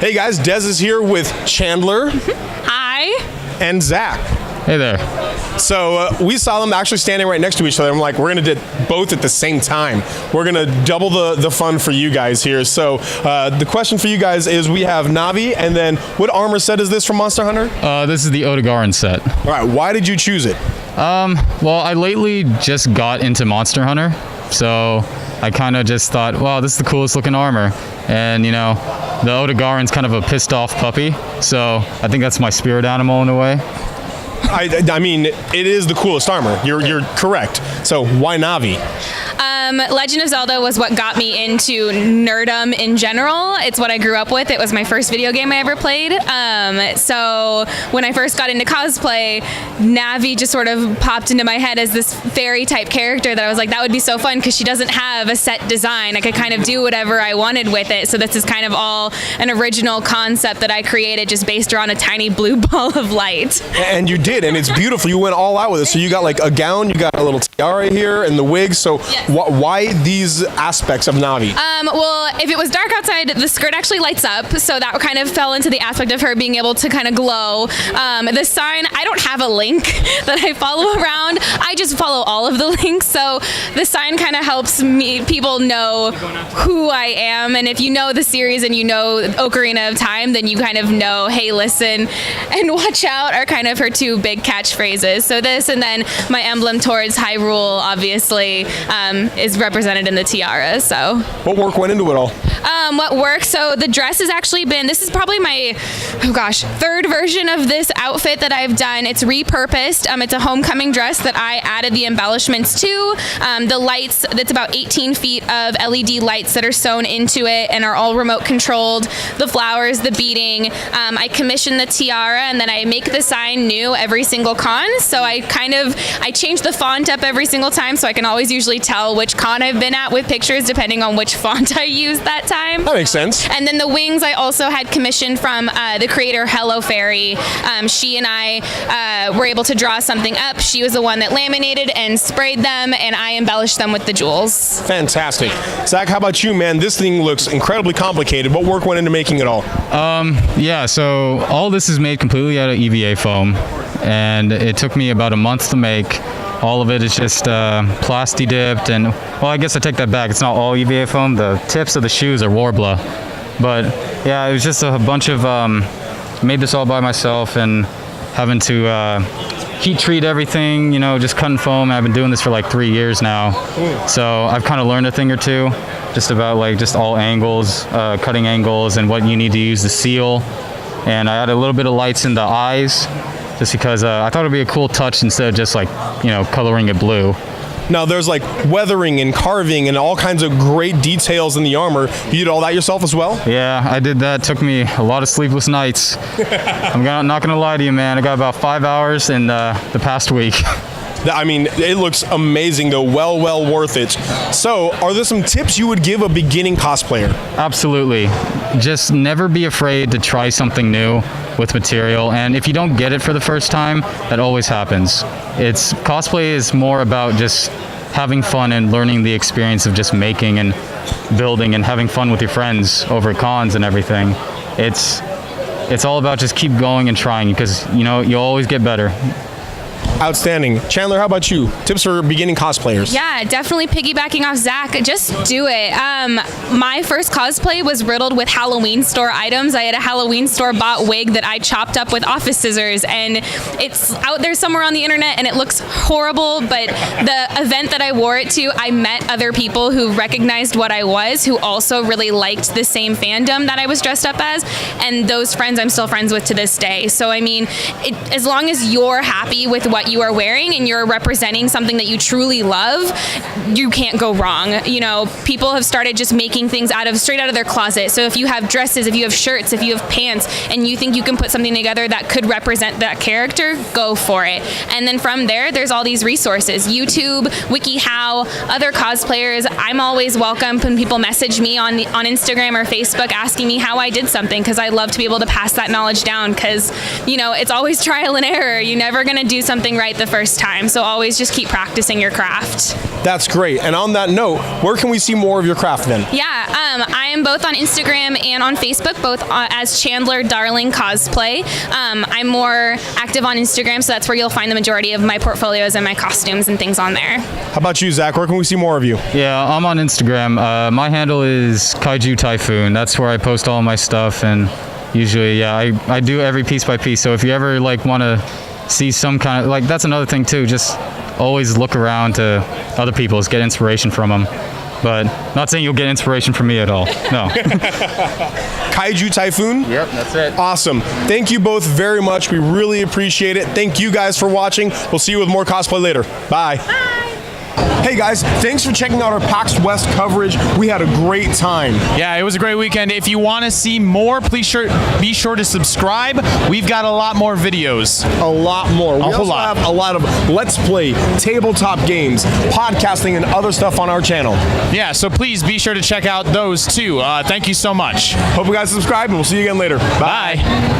Hey guys, Dez is here with Chandler. Hi. And Zach. Hey there. So we saw them actually standing right next to each other. I'm like, we're going to do both at the same time. We're going to double the fun for you guys here. So the question for you guys is, we have Navi, and then what armor set is this from Monster Hunter? This is the Odogaron set. All right, why did you choose it? Well, I lately just got into Monster Hunter, so I kind of just thought, wow, this is the coolest looking armor. And, you know, the Odogaron's kind of a pissed off puppy, so I think that's my spirit animal in a way. I mean, it is the coolest armor. You're correct. So why Navi? Legend of Zelda was what got me into nerdom in general. It's what I grew up with. It was my first video game I ever played. So when I first got into cosplay, Navi just sort of popped into my head as this fairy type character that I was like, that would be so fun because she doesn't have a set design. I could kind of do whatever I wanted with it. So this is kind of all an original concept that I created just based around a tiny blue ball of light. And you did, and it's beautiful. You went all out with it. So you got like a gown, you got a little tiara here, and the wig. So yes. Why these aspects of Navi? Well, if it was dark outside, the skirt actually lights up, so that kind of fell into the aspect of her being able to kind of glow. The sign, I don't have a link that I follow around. I just follow all of the links, so the sign kind of helps people know who I am, and if you know the series and you know Ocarina of Time, then you kind of know, hey, listen and watch out are kind of her two big catchphrases. So this, and then my emblem towards Hyrule, obviously, is represented in the tiara. So what work went into it all? What work? So the dress has actually been, this is probably my, third version of this outfit that I've done. It's repurposed. It's a homecoming dress that I added the embellishments to. The lights, that's about 18 feet of LED lights that are sewn into it and are all remote controlled. The flowers, the beading. I commission the tiara, and then I make the sign new every single con. So I change the font up every single time, so I can always usually tell which con I've been at with pictures depending on which font I used that time. That makes sense. And then the wings I also had commissioned from the creator Hello Fairy. She and I were able to draw something up. She was the one that laminated and sprayed them, and I embellished them with the jewels. Fantastic. Zach, how about you, man? This thing looks incredibly complicated. What work went into making it all? Yeah, so all this is made completely out of EVA foam, and it took me about a month to make. All of it is just plasti dipped, and well, I guess I take that back. It's not all EVA foam. The tips of the shoes are Warbler, but yeah, it was just a bunch of made this all by myself and having to heat treat everything. You know, just cutting foam. I've been doing this for like 3 years now, so I've kind of learned a thing or two, just about like just all angles, cutting angles, and what you need to use to seal. And I added a little bit of lights in the eyes, just because I thought it'd be a cool touch instead of just like, you know, coloring it blue. Now there's like weathering and carving and all kinds of great details in the armor. You did all that yourself as well? Yeah, I did that. It took me a lot of sleepless nights. I'm not gonna lie to you, man. I got about 5 hours in the past week. I mean, it looks amazing though, well worth it. So, are there some tips you would give a beginning cosplayer? Absolutely. Just never be afraid to try something new with material, and if you don't get it for the first time, that always happens. Cosplay is more about just having fun and learning the experience of just making and building and having fun with your friends over cons and everything. It's all about just keep going and trying, because you know you'll always get better. Outstanding. Chandler, how about you? Tips for beginning cosplayers? Yeah, definitely piggybacking off Zach. Just do it. My first cosplay was riddled with Halloween store items. I had a Halloween store bought wig that I chopped up with office scissors, and it's out there somewhere on the internet, and it looks horrible, but the event that I wore it to, I met other people who recognized what I was, who also really liked the same fandom that I was dressed up as, and those friends I'm still friends with to this day. So, I mean, as long as you're happy with what you are wearing and you're representing something that you truly love, you can't go wrong. You know, people have started just making things straight out of their closet. So if you have dresses, if you have shirts, if you have pants, and you think you can put something together that could represent that character, go for it. And then from there, there's all these resources, YouTube, WikiHow, other cosplayers. I'm always welcome when people message me on Instagram or Facebook asking me how I did something, because I love to be able to pass that knowledge down, because, you know, it's always trial and error. You're never going to do something right the first time, so always just keep practicing your craft. That's great. And on that note, where can we see more of your craft then? Yeah, I am both on Instagram and on Facebook, both as Chandler Darling Cosplay. I'm more active on Instagram, so that's where you'll find the majority of my portfolios and my costumes and things on there. How about you, Zach? Where can we see more of you? Yeah, I'm on Instagram. My handle is Kaiju Typhoon. That's where I post all my stuff, and usually, yeah, I do every piece by piece. So if you ever like want to see some kind of, like, that's another thing too, just always look around to other people's, get inspiration from them. But not saying you'll get inspiration from me at all. No. Kaiju Typhoon? Yep, that's it. Awesome. Thank you both very much. We really appreciate it. Thank you guys for watching. We'll see you with more cosplay later. Bye. Hey guys, thanks for checking out our PAX West coverage. We had a great time. Yeah, it was a great weekend. If you want to see more, please be sure to subscribe. We've got a lot more videos. A lot more. We also have a lot of Let's Play, tabletop games, podcasting, and other stuff on our channel. Yeah, so please be sure to check out those too. Thank you so much. Hope you guys subscribe, and we'll see you again later. Bye.